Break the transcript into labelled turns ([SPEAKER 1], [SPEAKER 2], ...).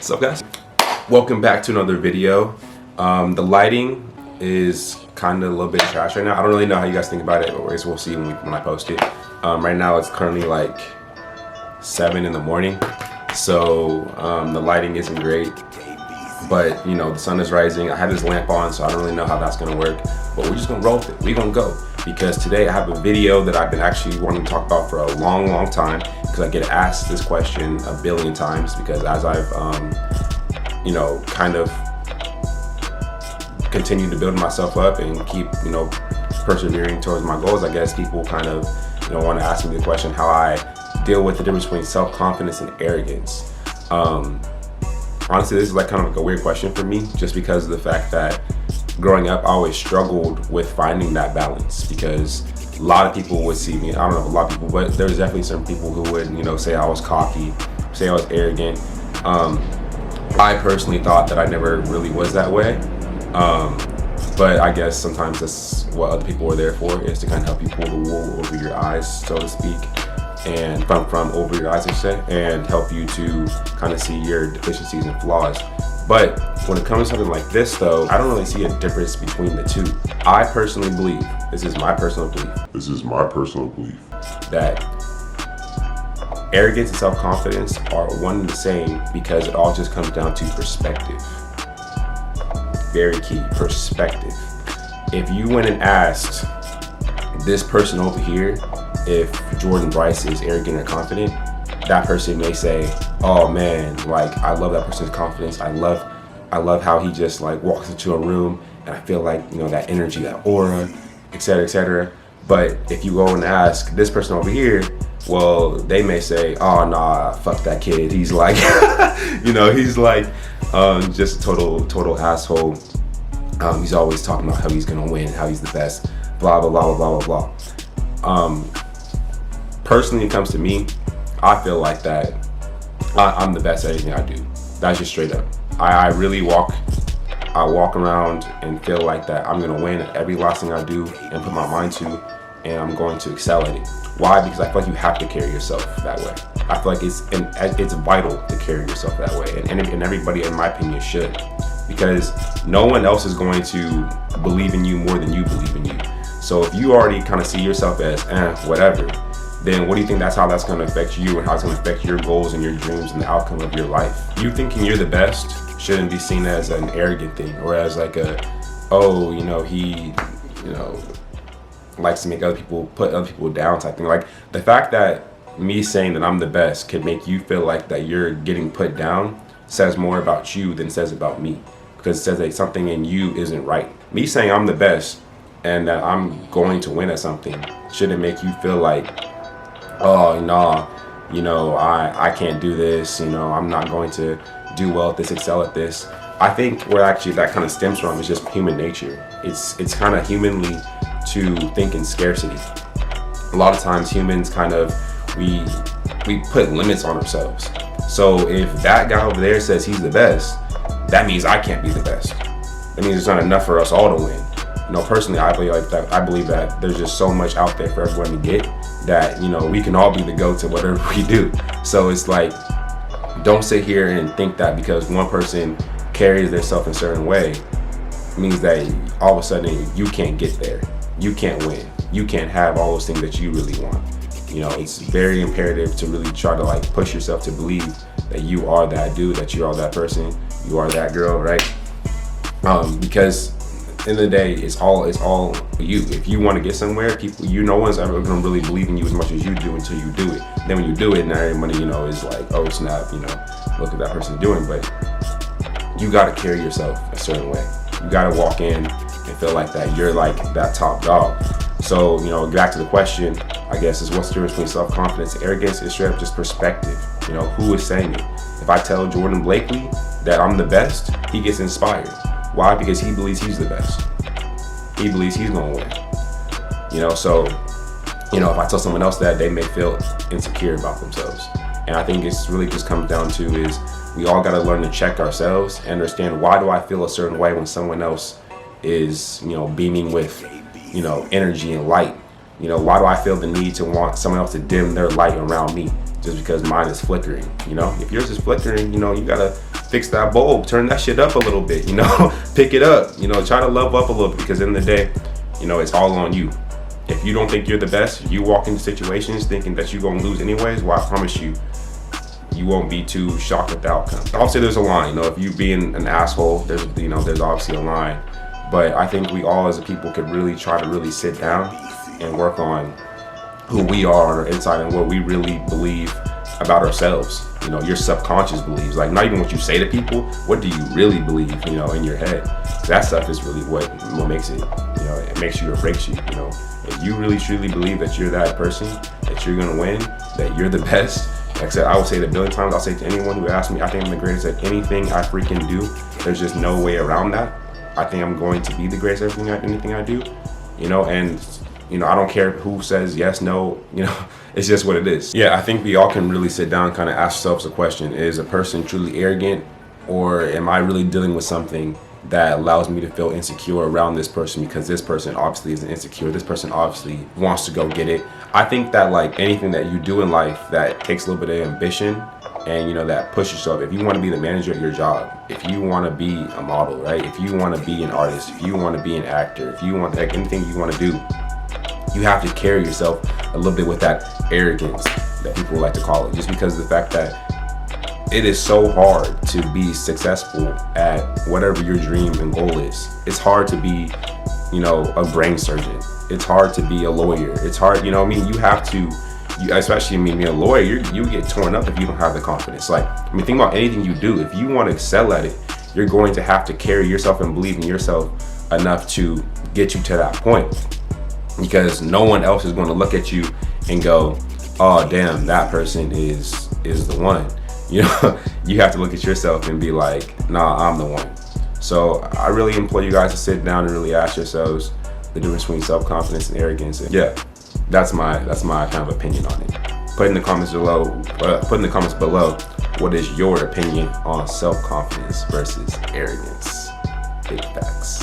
[SPEAKER 1] What's up, guys? Welcome back to another video. The lighting is kind of a little bit trash right now. I don't really know how you guys think about it, but we'll see when I post it. Right now it's currently like 7 in the morning, so the lighting isn't great. But you know, the sun is rising. I have this lamp on, so I don't really know how that's gonna work. But we're just gonna roll with it. We're gonna go, because today I have a video that I've been actually wanting to talk about for a long time, because I get asked this question a billion times, because as I've you know, kind of continued to build myself up and keep, you know, persevering towards my goals, I guess people kind of, you know, want to ask me the question how I deal with the difference between self-confidence and arrogance. Honestly, this is like kind of like a weird question for me, just because of the fact that growing up I always struggled with finding that balance, because a lot of people would see me, I don't know, a lot of people, but there's definitely some people who would, you know, say I was cocky, say I was arrogant. I personally thought that I never really was that way, but I guess sometimes that's what other people are there for, is to kind of help you pull the wool over your eyes, so to speak, and from over your eyes, I should say, and help you to kind of see your deficiencies and flaws. But when it comes to something like this, though, I don't really see a difference between the two. I personally believe, this is my personal belief, that arrogance and self-confidence are one and the same, because it all just comes down to perspective. Very key, perspective. If you went and asked this person over here if Jordan Bryce is arrogant or confident, that person may say, oh man, like I love that person's confidence. I love how he just like walks into a room and I feel like, you know, that energy, that aura, etc., etc. But if you go and ask this person over here, well, they may say, oh nah, fuck that kid. He's like, you know, he's like just a total asshole. He's always talking about how he's gonna win, how he's the best, blah, blah, blah, blah, blah, blah. Personally, when it comes to me, I feel like that I'm the best at anything I do. That's just straight up. I really walk around and feel like that I'm gonna win at every last thing I do and put my mind to, and I'm going to excel at it. Why? Because I feel like you have to carry yourself that way. I feel like it's vital to carry yourself that way, and everybody, in my opinion, should, because no one else is going to believe in you more than you believe in you. So if you already kind of see yourself as whatever, then what do you think that's going to affect you, and how it's going to affect your goals and your dreams and the outcome of your life? You thinking you're the best shouldn't be seen as an arrogant thing, or as like oh, you know, he, you know, likes to make put other people down type thing. Like, the fact that me saying that I'm the best could make you feel like that you're getting put down says more about you than says about me, because it says that something in you isn't right. Me saying I'm the best and that I'm going to win at something shouldn't make you feel like, oh nah, you know, I can't do this, you know, I'm not going to do well at this, excel at this. I think where actually that kind of stems from is just human nature. It's kind of humanly to think in scarcity. A lot of times humans kind of, we put limits on ourselves. So if that guy over there says he's the best, that means I can't be the best. That means it's not enough for us all to win. You know, personally, I believe that there's just so much out there for everyone to get, that, you know, we can all be the go to whatever we do. So it's like, don't sit here and think that because one person carries themselves in a certain way means that all of a sudden you can't get there. You can't win. You can't have all those things that you really want. You know, it's very imperative to really try to like push yourself to believe that you are that dude, that you are that person, you are that girl, right? Because at the end of the day, it's all you. If you want to get somewhere, no one's ever gonna really believe in you as much as you do until you do it. Then when you do it, now everybody, you know, is like, oh snap, you know, look at that person doing. But you gotta carry yourself a certain way. You gotta walk in and feel like that you're like that top dog. So, you know, back to the question, I guess, is what's the difference between self-confidence and arrogance? It's straight up just perspective. You know, who is saying it? If I tell Jordan Blakely that I'm the best, he gets inspired. Why? Because he believes he's the best. He believes he's gonna win. You know, so, you know, if I tell someone else that, they may feel insecure about themselves. And I think it's really just comes down to is we all gotta learn to check ourselves and understand, why do I feel a certain way when someone else is, you know, beaming with, you know, energy and light? You know, why do I feel the need to want someone else to dim their light around me just because mine is flickering? You know, if yours is flickering, you know, you gotta fix that bulb, turn that shit up a little bit, you know, pick it up, you know, try to level up a little bit, because in the day, you know, it's all on you. If you don't think you're the best, you walk into situations thinking that you're gonna lose anyways, well, I promise you, you won't be too shocked at the outcome. Obviously there's a line, you know, if you being an asshole, there's, you know, there's obviously a line. But I think we all as a people could really try to really sit down and work on who we are on our inside and what we really believe about ourselves. You know, your subconscious believes, like not even what you say to people, what do you really believe, you know, in your head? That stuff is really what makes it, you know, it makes you or breaks you, you know. If you really truly believe that you're that person, that you're gonna win, that you're the best, like I said, I will say it a billion times, I'll say to anyone who asks me, I think I'm the greatest at anything I freaking do. There's just no way around that. I think I'm going to be the greatest at anything I do, you know, and you know, I don't care who says yes, no, you know, it's just what it is. Yeah, I think we all can really sit down and kind of ask ourselves a question. Is a person truly arrogant, or am I really dealing with something that allows me to feel insecure around this person because this person obviously isn't insecure, this person obviously wants to go get it. I think that like anything that you do in life that takes a little bit of ambition and, you know, that push yourself, if you want to be the manager of your job, if you want to be a model, right, if you want to be an artist, if you want to be an actor, if you want like anything you want to do, you have to carry yourself a little bit with that arrogance that people like to call it, just because of the fact that it is so hard to be successful at whatever your dream and goal is. It's hard to be, you know, a brain surgeon. It's hard to be a lawyer. It's hard, you know, I mean, you have to, especially, I mean, being a lawyer, you get torn up if you don't have the confidence. Like, I mean, think about anything you do. If you want to excel at it, you're going to have to carry yourself and believe in yourself enough to get you to that point. Because no one else is going to look at you and go, oh, damn, that person is the one. You know, you have to look at yourself and be like, nah, I'm the one. So I really implore you guys to sit down and really ask yourselves the difference between self-confidence and arrogance. And yeah, that's my kind of opinion on it. Put in the comments below, what is your opinion on self-confidence versus arrogance? Big facts.